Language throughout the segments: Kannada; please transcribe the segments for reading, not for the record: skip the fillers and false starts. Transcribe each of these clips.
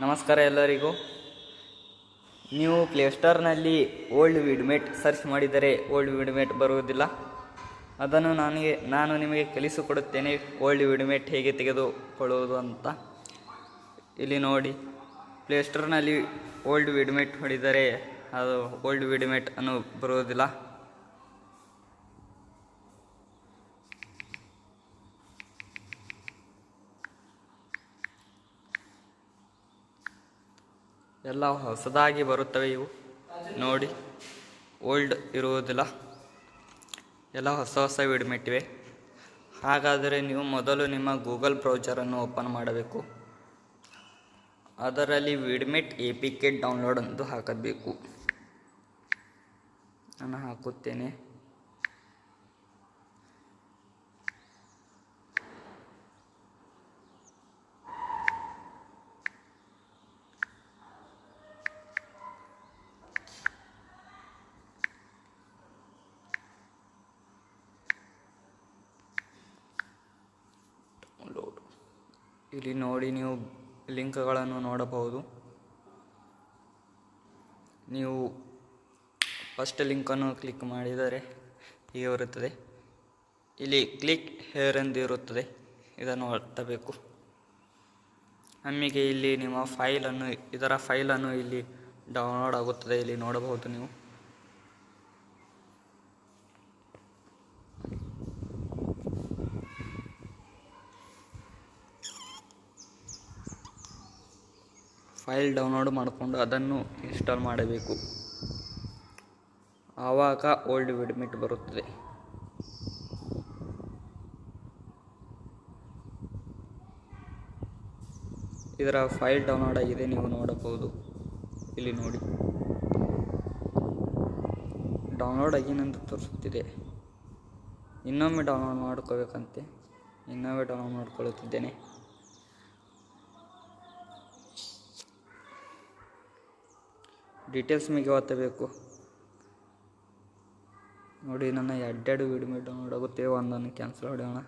ನಮಸ್ಕಾರ ಎಲ್ಲರಿಗೂ. ನೀವು ಪ್ಲೇಸ್ಟೋರ್ನಲ್ಲಿ ಓಲ್ಡ್ ವಿಡ್ಮೇಟ್ ಸರ್ಚ್ ಮಾಡಿದರೆ ಓಲ್ಡ್ ವಿಡ್ಮೇಟ್ ಬರುವುದಿಲ್ಲ. ಅದನ್ನು ನಾನು ನಿಮಗೆ ಕಲಿಸಿಕೊಡುತ್ತೇನೆ ಓಲ್ಡ್ ವಿಡ್ಮೇಟ್ ಹೇಗೆ ತೆಗೆದುಕೊಳ್ಳುವುದು ಅಂತ. ಇಲ್ಲಿ ನೋಡಿ, ಪ್ಲೇಸ್ಟೋರ್ನಲ್ಲಿ ಓಲ್ಡ್ ವಿಡ್ಮೇಟ್ ಹೊಡೆದರೆ ಅದು ಓಲ್ಡ್ ವಿಡ್ಮೇಟ್ ಅನ್ನು ಬರುವುದಿಲ್ಲ. ಎಲ್ಲ ಹೊಸದಾಗಿ ಬರುತ್ತವೆ ಇವು. ನೋಡಿ, ಓಲ್ಡ್ ಇರುವುದಿಲ್ಲ, ಎಲ್ಲ ಹೊಸ ವಿಡ್ಮೇಟ್ ಇವೆ. ಹಾಗಾದರೆ ನೀವು ಮೊದಲು ನಿಮ್ಮ ಗೂಗಲ್ ಬ್ರೌಸರನ್ನು ಓಪನ್ ಮಾಡಬೇಕು. ಅದರಲ್ಲಿ ವಿಡ್ಮೇಟ್ APK ಡೌನ್ಲೋಡ್ ಎಂದು ಹಾಕಬೇಕು. ನಾನು ಹಾಕುತ್ತೇನೆ. ಇಲ್ಲಿ ನೋಡಿ, ನೀವು ಲಿಂಕ್ಗಳನ್ನು ನೋಡಬಹುದು. ನೀವು ಫಸ್ಟ್ ಲಿಂಕನ್ನು ಕ್ಲಿಕ್ ಮಾಡಿದರೆ ಹೀಗೆ ಬರುತ್ತದೆ. ಇಲ್ಲಿ ಕ್ಲಿಕ್ ಹೇರ್ ಎಂದು ಇರುತ್ತದೆ, ಇದನ್ನು ಒತ್ತಬೇಕು. ನಮಗೆ ಇಲ್ಲಿ ನಿಮ್ಮ ಇದರ ಫೈಲನ್ನು ಇಲ್ಲಿ ಡೌನ್ಲೋಡ್ ಆಗುತ್ತದೆ. ಇಲ್ಲಿ ನೋಡಬಹುದು ನೀವು. ಫೈಲ್ ಡೌನ್ಲೋಡ್ ಮಾಡಿಕೊಂಡು ಅದನ್ನು ಇನ್ಸ್ಟಾಲ್ ಮಾಡಬೇಕು. ಆವಾಗ ಓಲ್ಡ್ ವಿಡ್ಮೇಟ್ ಬರುತ್ತದೆ. ಇದರ ಫೈಲ್ ಡೌನ್ಲೋಡ್ ಆಗಿದೆ, ನೀವು ನೋಡಬಹುದು. ಇಲ್ಲಿ ನೋಡಿ, ಡೌನ್ಲೋಡ್ ಆಗಿನಂತ ತೋರಿಸುತ್ತಿದೆ. ಇನ್ನೊಮ್ಮೆ ಡೌನ್ಲೋಡ್ ಮಾಡ್ಕೋಬೇಕಂತೆ. ಇನ್ನೊಮ್ಮೆ ಡೌನ್ಲೋಡ್ ಮಾಡ್ಕೊಳ್ಳುತ್ತಿದ್ದೇನೆ. ಡೀಟೇಲ್ಸ್ ಮೇಲೆ ಒತ್ತಬೇಕು. ನೋಡಿ, ನನ್ನ 2 ವಿಡ್ಮೇಟ್ ಡೌನ್ಲೋಡ್ ಆಗುತ್ತೆ. ಒಂದನ್ನು ಕ್ಯಾನ್ಸಲ್ ಹೊಡೆಯೋಣ.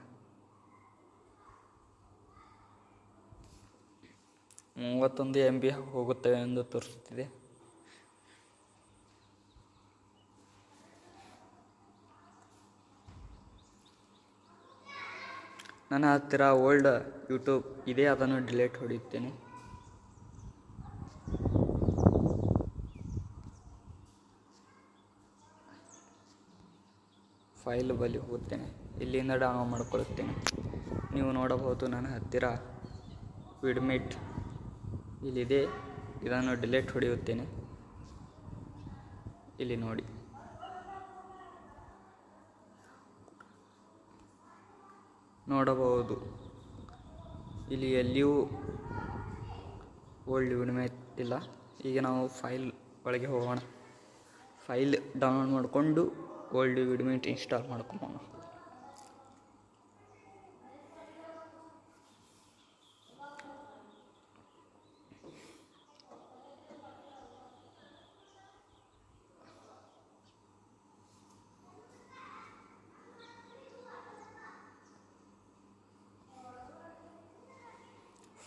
31 MB ಹೋಗುತ್ತವೆ ಎಂದು ತೋರಿಸುತ್ತಿದೆ. ನನ್ನ ಹತ್ತಿರ ಓಲ್ಡ್ ಯೂಟ್ಯೂಬ್ ಇದೆ, ಅದನ್ನು ಡಿಲೀಟ್ ಹೊಡೆಯುತ್ತೇನೆ. ಫೈಲ್ ಬಳಿ ಹೋಗುತ್ತೇನೆ. ಇಲ್ಲಿಂದ ಡೌನ್ಲೋಡ್ ಮಾಡಿಕೊಳ್ಳುತ್ತೇನೆ. ನೀವು ನೋಡಬಹುದು, ನನ್ನ ಹತ್ತಿರ ವಿಡ್ಮೇಟ್ ಇಲ್ಲಿದೆ. ಇದನ್ನು ಡಿಲೀಟ್ ಹೊಡೆಯುತ್ತೇನೆ. ಇಲ್ಲಿ ನೋಡಿ, ನೋಡಬಹುದು. ಇಲ್ಲಿ ಎಲ್ಲಿಯೂ ಓಲ್ಡ್ ವಿಡ್ಮೇಟ್ ಇಲ್ಲ. ಈಗ ನಾವು ಫೈಲ್ ಒಳಗೆ ಹೋಗೋಣ. ಫೈಲ್ ಡೌನ್ಲೋಡ್ ಮಾಡಿಕೊಂಡು ಓಲ್ಡ್ ವಿಡ್ಮೇಟ್ ಇನ್ಸ್ಟಾಲ್ ಮಾಡ್ಕೊಳ್ಳೋಣ.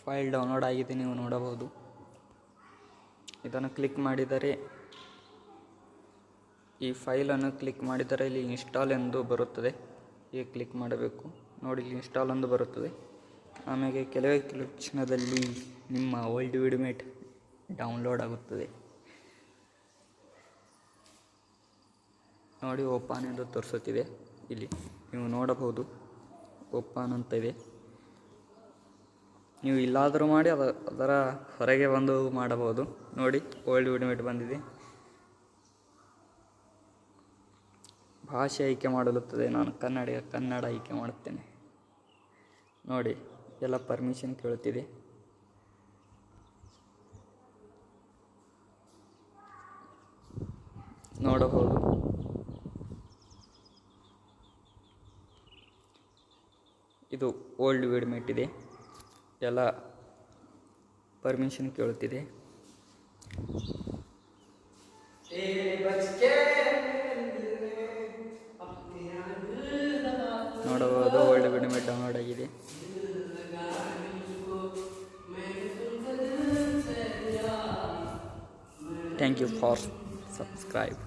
ಫೈಲ್ ಡೌನ್ಲೋಡ್ ಆಗಿದೆ, ನೀವು ನೋಡಬಹುದು. ಇದನ್ನು ಕ್ಲಿಕ್ ಮಾಡಿದರೆ, ಈ ಫೈಲನ್ನು ಕ್ಲಿಕ್ ಮಾಡಿದರೆ ಇಲ್ಲಿ ಇನ್ಸ್ಟಾಲ್ ಎಂದು ಬರುತ್ತದೆ. ಈಗ ಕ್ಲಿಕ್ ಮಾಡಬೇಕು. ನೋಡಿ, ಇಲ್ಲಿ ಇನ್ಸ್ಟಾಲ್ ಎಂದು ಬರುತ್ತದೆ. ಆಮೇಲೆ ಕೆಲವೇ ಕ್ಷಣದಲ್ಲಿ ನಿಮ್ಮ ಓಲ್ಡ್ ವಿಡ್ಮೇಟ್ ಡೌನ್ಲೋಡ್ ಆಗುತ್ತದೆ. ನೋಡಿ, ಓಪನ್ ಎಂದು ತೋರಿಸುತ್ತಿದೆ. ಇಲ್ಲಿ ನೀವು ನೋಡಬಹುದು, ಓಪನ್ ಅಂತ ಇದೆ. ನೀವು ಇಲ್ಲಾದರೂ ಮಾಡಿ ಅದರ ಹೊರಗೆ ಬಂದು ಮಾಡಬಹುದು. ನೋಡಿ, ಓಲ್ಡ್ ವಿಡ್ಮೇಟ್ ಬಂದಿದೆ. ಭಾಷೆ ಆಯ್ಕೆ ಮಾಡಲುತ್ತದೆ. ನಾನು ಕನ್ನಡ ಆಯ್ಕೆ ಮಾಡುತ್ತೇನೆ. ನೋಡಿ, ಎಲ್ಲ ಪರ್ಮಿಷನ್ ಕೇಳುತ್ತಿದೆ. ನೋಡಬಹುದು. ಇದು ಓಲ್ಡ್ ವಿಡ್ಮೇಟ್ ಇದೆ. ಎಲ್ಲ ಪರ್ಮಿಷನ್ ಕೇಳುತ್ತಿದೆ. ನೋಡಬಹುದು, ಓಲ್ಡ್ ವಿಡ್ಮೇಟ್ ಡೌನ್ಲೋಡ್ ಆಗಿದೆ. Thank you for subscribe.